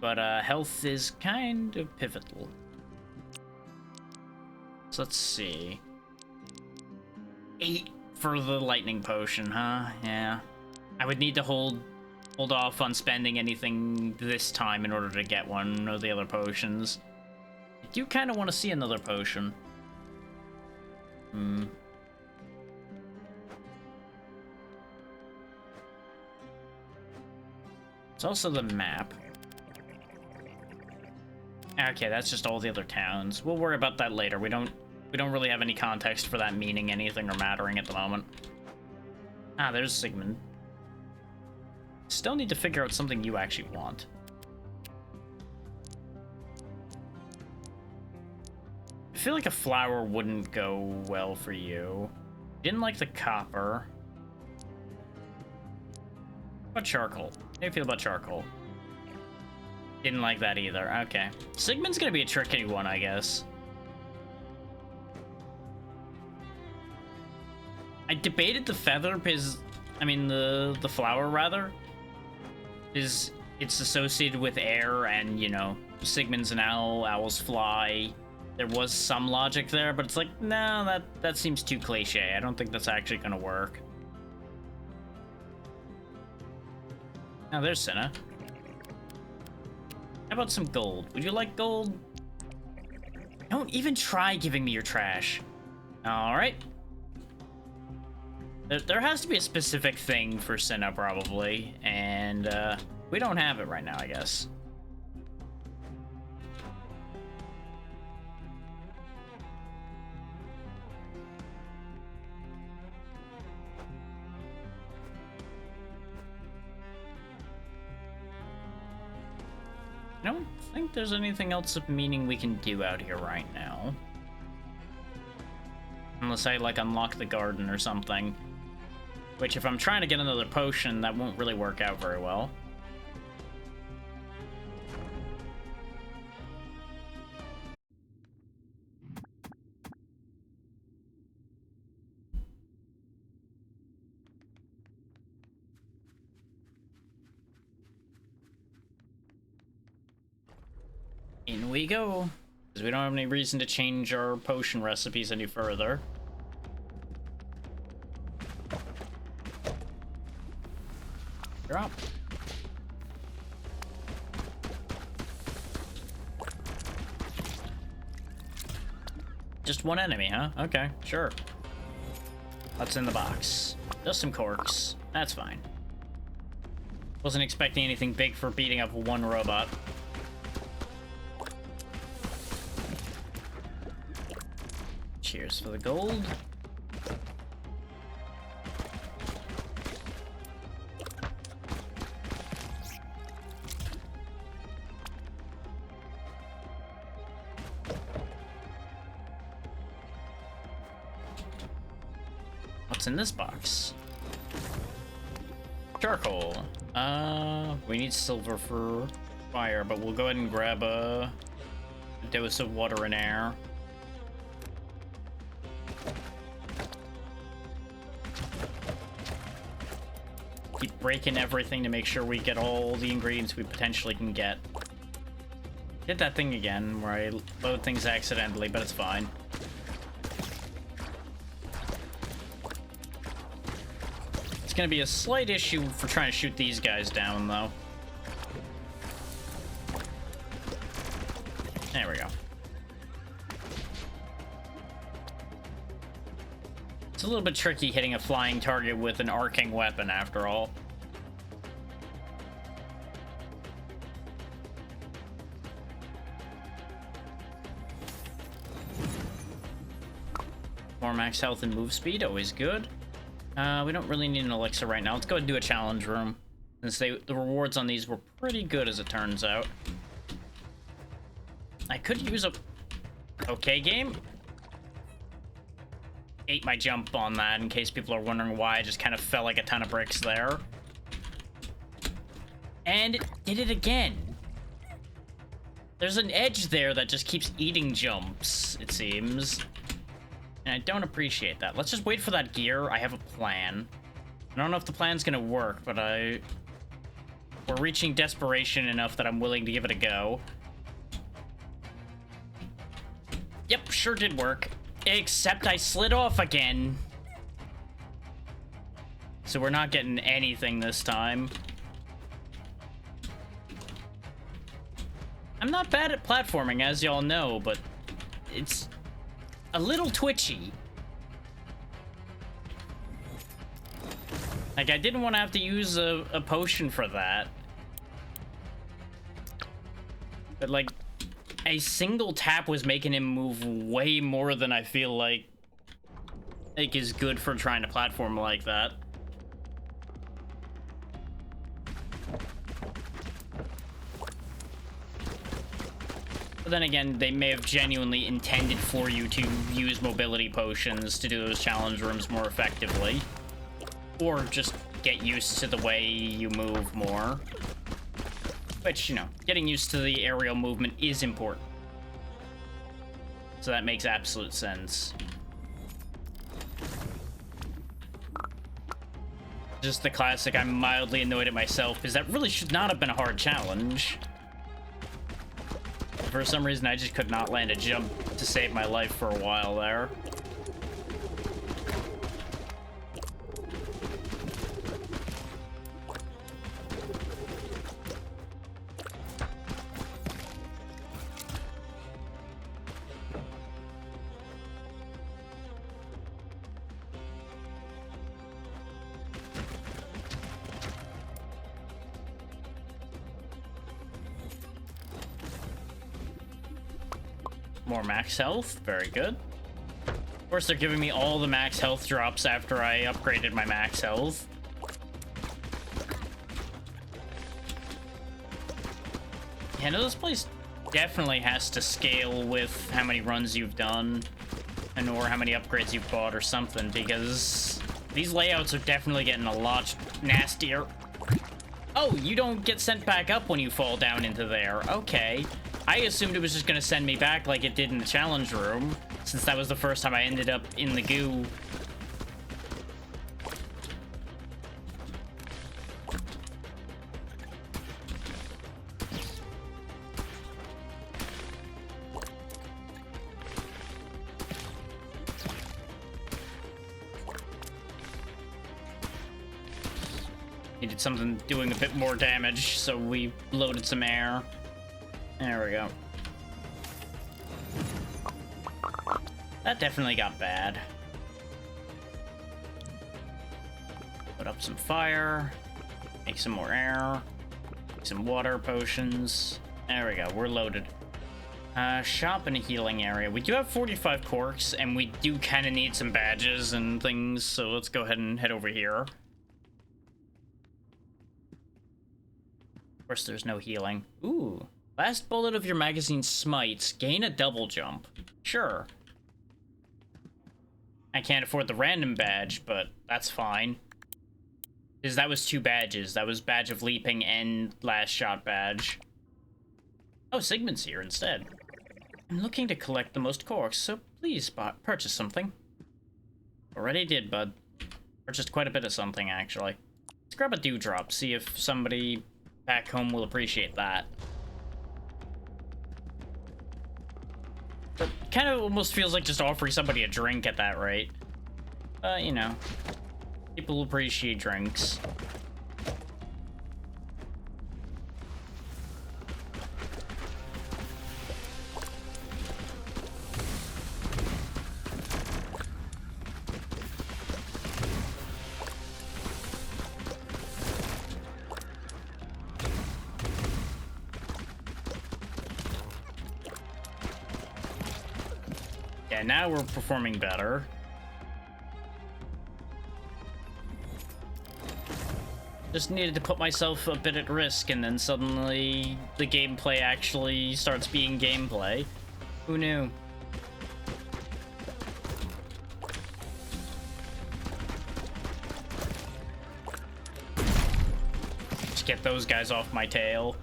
but health is kind of pivotal. So let's see. 8 for the lightning potion, huh? Yeah. I would need to hold off on spending anything this time in order to get one of the other potions. I do kind of want to see another potion. It's also the map. Okay, that's just all the other towns. We'll worry about that later. We don't really have any context for that meaning anything or mattering at the moment. Ah, there's Sigmund. Still need to figure out something you actually want. I feel like a flower wouldn't go well for you. Didn't like the copper. What about charcoal? How do you feel about charcoal? Didn't like that either. Okay. Sigmund's gonna be a tricky one, I guess. I debated the feather because, I mean, the flower rather, is it's associated with air and, you know, Sigmund's an owl, owls fly. There was some logic there, but it's like, no, that seems too cliche. I don't think that's actually gonna work. Now there's Cinna. How about some gold? Would you like gold? Don't even try giving me your trash. Alright. There has to be a specific thing for Cinna, probably, and we don't have it right now, I guess. I don't think there's anything else of meaning we can do out here right now. Unless I, like, unlock the garden or something. Which, if I'm trying to get another potion, that won't really work out very well. In we go. Because we don't have any reason to change our potion recipes any further. Drop. Just one enemy, huh? Okay, sure. What's in the box? Just some corks. That's fine. Wasn't expecting anything big for beating up one robot. Cheers for the gold. What's in this box? Charcoal. We need silver for fire, but we'll go ahead and grab a dose of water and air. Keep breaking everything to make sure we get all the ingredients we potentially can get. Did that thing again where I load things accidentally, but it's fine. It's gonna be a slight issue for trying to shoot these guys down, though. There we go. It's a little bit tricky hitting a flying target with an arcing weapon, after all. More max health and move speed, always good. We don't really need an elixir right now. Let's go ahead and do a challenge room, since the rewards on these were pretty good, as it turns out. I could use a... Okay, game. Ate my jump on that, in case people are wondering why I just kind of fell like a ton of bricks there. And it did it again. There's an edge there that just keeps eating jumps, it seems. And I don't appreciate that. Let's just wait for that gear. I have a plan. I don't know if the plan's gonna work, but we're reaching desperation enough that I'm willing to give it a go. Yep, sure did work. Except I slid off again. So we're not getting anything this time. I'm not bad at platforming, as y'all know, but it's a little twitchy. Like, I didn't want to have to use a potion for that. But, like, a single tap was making him move way more than I feel like is good for trying to platform like that. But then again, they may have genuinely intended for you to use mobility potions to do those challenge rooms more effectively. Or just get used to the way you move more. Which, you know, getting used to the aerial movement is important. So that makes absolute sense. Just the classic, I'm mildly annoyed at myself, because that really should not have been a hard challenge. For some reason, I just could not land a jump to save my life for a while there. More max health, very good. Of course, they're giving me all the max health drops after I upgraded my max health. Yeah, no, this place definitely has to scale with how many runs you've done and or how many upgrades you've bought or something, because these layouts are definitely getting a lot nastier. Oh, you don't get sent back up when you fall down into there. Okay. I assumed it was just gonna send me back like it did in the challenge room, since that was the first time I ended up in the goo. Needed something doing a bit more damage, so we loaded some air. There we go. That definitely got bad. Put up some fire. Make some more air. Make some water potions. There we go. We're loaded. Shop and a healing area. We do have 45 corks, and we do kind of need some badges and things, so let's go ahead and head over here. Of course, there's no healing. Ooh. Last bullet of your magazine smites. Gain a double jump. Sure. I can't afford the random badge, but that's fine. Because that was 2 badges. That was Badge of Leaping and Last Shot badge. Oh, Sigmund's here instead. I'm looking to collect the most corks, so please purchase something. Already did, bud. Purchased quite a bit of something, actually. Let's grab a dewdrop, see if somebody back home will appreciate that. But kind of almost feels like just offering somebody a drink at that rate. You know, people appreciate drinks. Yeah, now we're performing better. Just needed to put myself a bit at risk, and then suddenly the gameplay actually starts being gameplay. Who knew? Just get those guys off my tail.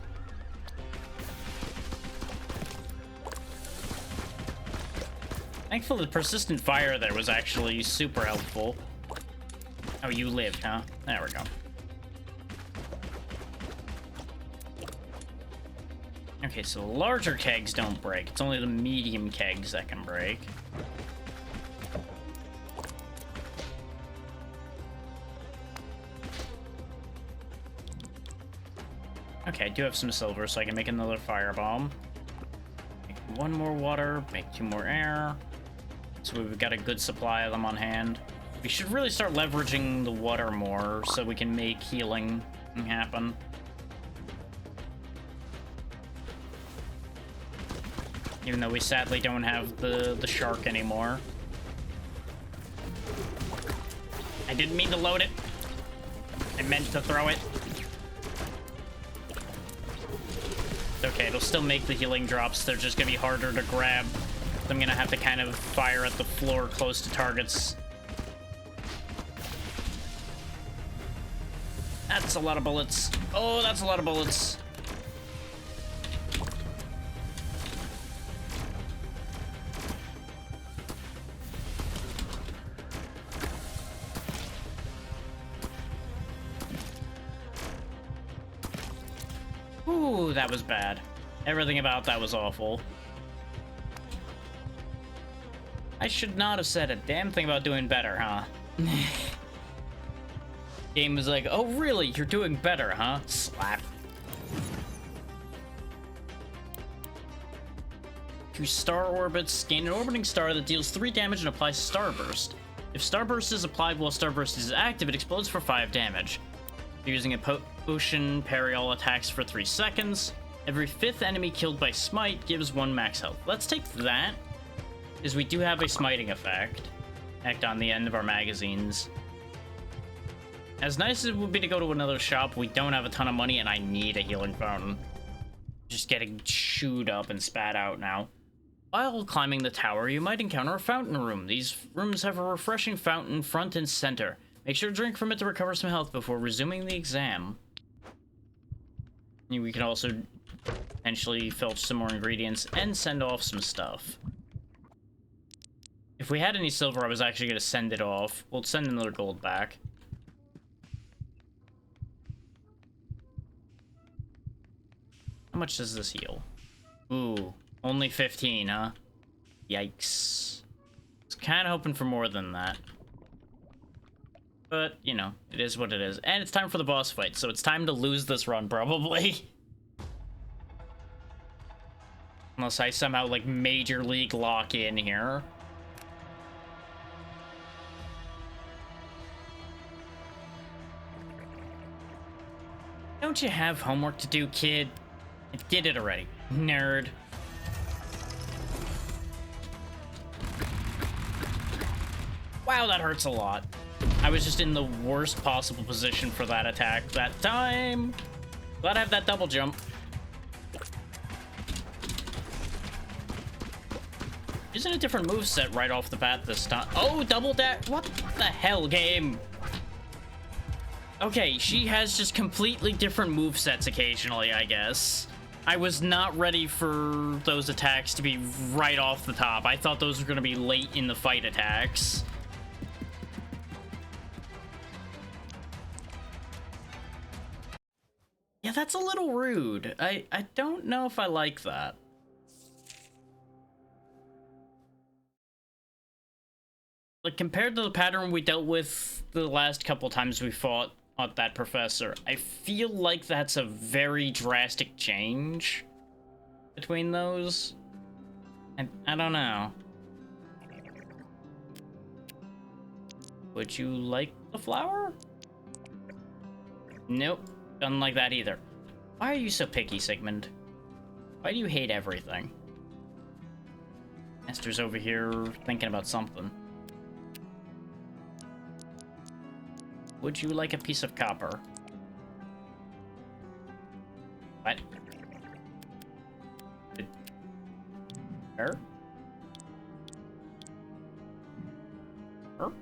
Thankfully, the persistent fire there was actually super helpful. Oh, you lived, huh? There we go. Okay, so the larger kegs don't break. It's only the medium kegs that can break. Okay, I do have some silver, so I can make another firebomb. Make one more water, make 2 more air. So we've got a good supply of them on hand. We should really start leveraging the water more so we can make healing happen. Even though we sadly don't have the shark anymore. I didn't mean to load it. I meant to throw it. It's okay, it'll still make the healing drops. They're just gonna be harder to grab. So I'm gonna have to kind of fire at the floor close to targets. That's a lot of bullets. Oh, that's a lot of bullets. Ooh, that was bad. Everything about that was awful. I should not have said a damn thing about doing better, huh? Game was like, oh really, you're doing better, huh? Slap. Through star orbits, gain an orbiting star that deals 3 damage and applies Starburst. If Starburst is applied while Starburst is active, it explodes for 5 damage. If you're using a potion, parry all attacks for 3 seconds. Every 5th enemy killed by Smite gives 1 max health. Let's take that, because we do have a smiting effect on the end of our magazines. As nice as it would be to go to another shop, we don't have a ton of money, and I need a healing fountain. Just getting chewed up and spat out now. While climbing the tower, you might encounter a fountain room. These rooms have a refreshing fountain front and center. Make sure to drink from it to recover some health before resuming the exam. We can also potentially filch some more ingredients and send off some stuff. If we had any silver, I was actually going to send it off. We'll send another gold back. How much does this heal? Ooh, only 15, huh? Yikes. I was kind of hoping for more than that. But, you know, it is what it is. And it's time for the boss fight, so it's time to lose this run, probably. Unless I somehow, like, Major League lock in here. Don't you have homework to do, kid? I did it already, nerd. Wow, that hurts a lot. I was just in the worst possible position for that attack that time. Glad I have that double jump. Isn't a different moveset right off the bat this time? Oh, double dash. What the hell, game? Okay, she has just completely different movesets occasionally, I guess. I was not ready for those attacks to be right off the top. I thought those were going to be late in the fight attacks. Yeah, that's a little rude. I don't know if I like that. Like, compared to the pattern we dealt with the last couple times we fought that professor, I feel like that's a very drastic change between those. I don't know. Would you like the flower? Nope. Doesn't like that either. Why are you so picky, Sigmund? Why do you hate everything? Esther's over here thinking about something. Would you like a piece of copper? What? Her? Her?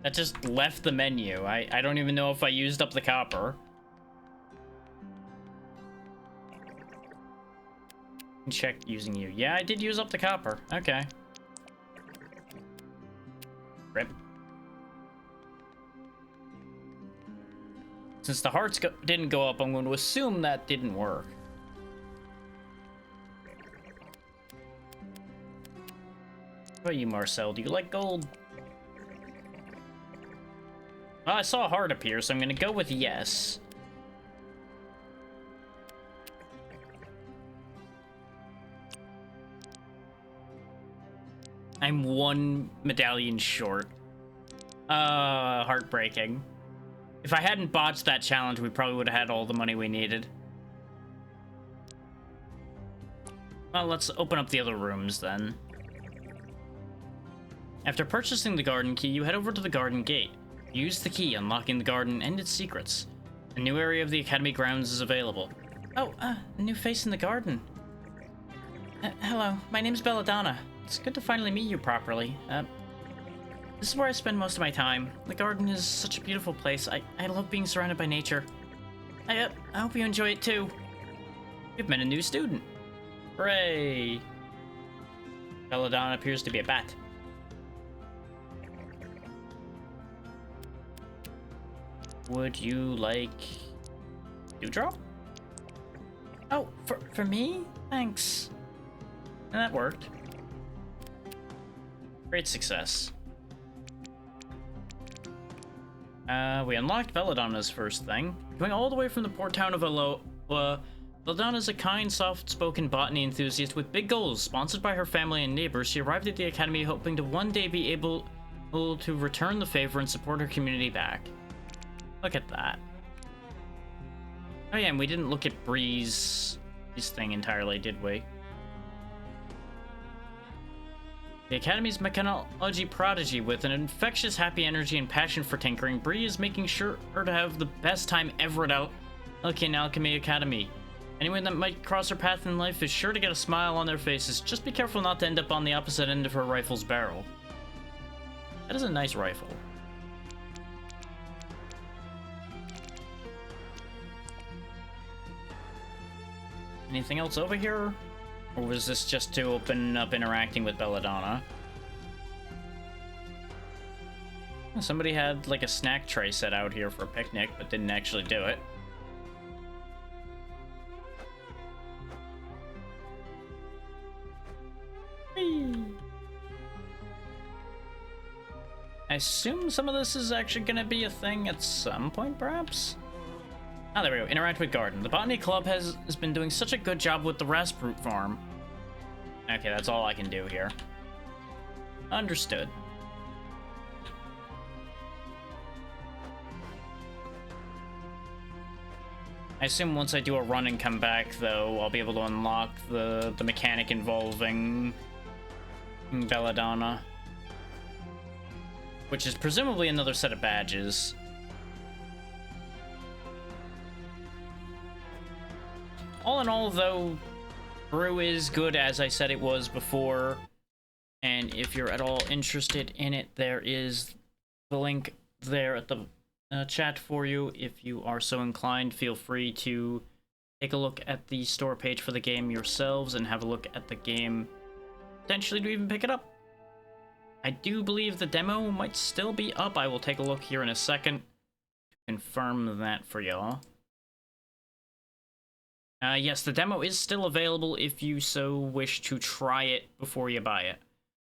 That just left the menu. I don't even know if I used up the copper. Check using you. Yeah, I did use up the copper. Okay. Rip. Since the hearts didn't go up, I'm going to assume that didn't work. What about you, Marcel? Do you like gold? Well, I saw a heart appear, so I'm going to go with yes. I'm one medallion short. Heartbreaking. If I hadn't botched that challenge, we probably would have had all the money we needed. Well, let's open up the other rooms then. After purchasing the garden key, you head over to the garden gate. Use the key, unlocking the garden and its secrets. A new area of the Academy grounds is available. Oh, a new face in the garden. Hello, my name's Belladonna. It's good to finally meet you properly. This is where I spend most of my time. The garden is such a beautiful place. I love being surrounded by nature. I hope you enjoy it too. You've met a new student. Hooray! Belladonna appears to be a bat. Would you like Dewdrop? Oh, for me? Thanks. And that worked. Great success. We unlocked Belladonna's first thing. Going all the way from the port town of Aloha, Belladonna's a kind, soft-spoken botany enthusiast with big goals. Sponsored by her family and neighbors, she arrived at the Academy hoping to one day be able to return the favor and support her community back. Look at that. Oh yeah, and we didn't look at Bree's thing entirely, did we? The Academy's mechanology prodigy with an infectious happy energy and passion for tinkering, Bree is making sure to have the best time ever at Alchemy Academy. Anyone that might cross her path in life is sure to get a smile on their faces. Just be careful not to end up on the opposite end of her rifle's barrel. That is a nice rifle. Anything else over here? Or was this just to open up interacting with Belladonna? Somebody had like a snack tray set out here for a picnic, but didn't actually do it. Whee! I assume some of this is actually going to be a thing at some point, perhaps? Ah, there we go. Interact with garden. The Botany Club has been doing such a good job with the Rasproot farm. Okay, that's all I can do here. Understood. I assume once I do a run and come back, though, I'll be able to unlock the mechanic involving Belladonna. Which is presumably another set of badges. All in all, though, Brew is good as I said it was before. And if you're at all interested in it, there is the link there at the chat for you. If you are so inclined, feel free to take a look at the store page for the game yourselves and have a look at the game, potentially to even pick it up. I do believe the demo might still be up. I will take a look here in a second to confirm that for y'all. Yes, the demo is still available if you so wish to try it before you buy it.